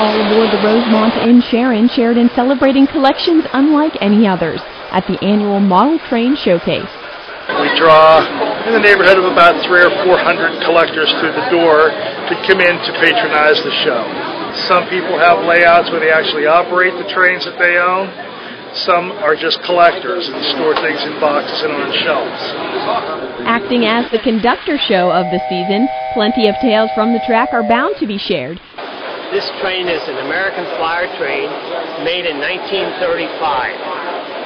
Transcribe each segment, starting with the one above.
All aboard the Rosemont in Sharon, celebrating collections unlike any others at the annual Model Train Showcase. We draw in the neighborhood of about 300 or 400 collectors through the door to come in to patronize the show. Some people have layouts where they actually operate the trains that they own. Some are just collectors and store things in boxes and on shelves. Acting as the conductor show of the season, plenty of tales from the track are bound to be shared. This train is an American flyer train made in 1935,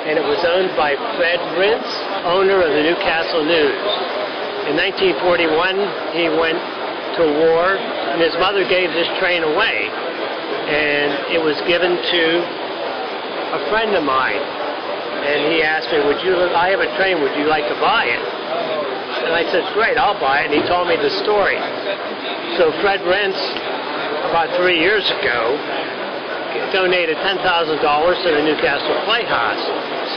and it was owned by Fred Rintz, owner of the Newcastle News. In 1941, he went to war, and his mother gave this train away, and it was given to a friend of mine, and he asked me, I have a train, would you like to buy it? And I said, great, I'll buy it, and he told me the story. So Fred Rintz, about 3 years ago, donated $10,000 to the Newcastle Playhouse.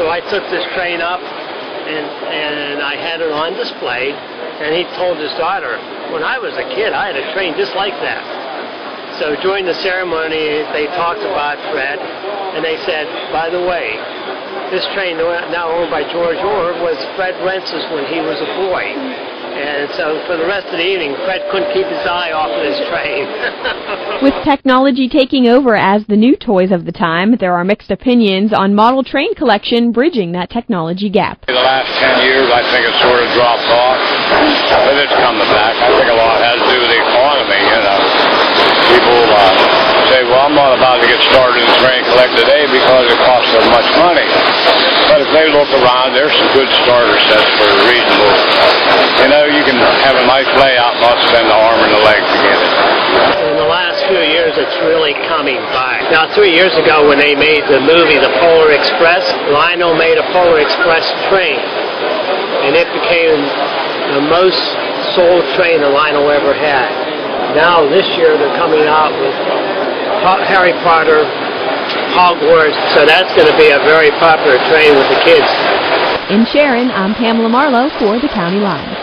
So I took this train up, and I had it on display, and he told his daughter, when I was a kid, I had a train just like that. So during the ceremony, they talked about Fred, and they said, by the way, this train now owned by George Orr was Fred Rentz's when he was a boy. And so for the rest of the evening, Fred couldn't keep his eye off of this train. With technology taking over as the new toys of the time, there are mixed opinions on model train collection bridging that technology gap. The last 10 years, I think it's sort of dropped off, but it's coming back. I think a lot has to do with the economy, you know. People say, well, I'm not about to get started in train collect today because it costs so much money. But if they look around, there's some good starter sets for reasonable. You know, you can have a nice layout, not spend the arm and the leg to get it. In the last few years, it's really coming back. Now, 3 years ago when they made the movie The Polar Express, Lionel made a Polar Express train. And it became the most sold train that Lionel ever had. Now, this year, they're coming out with Harry Potter, Hogwarts, so that's going to be a very popular train with the kids. In Sharon, I'm Pamela Marlowe for the County Line.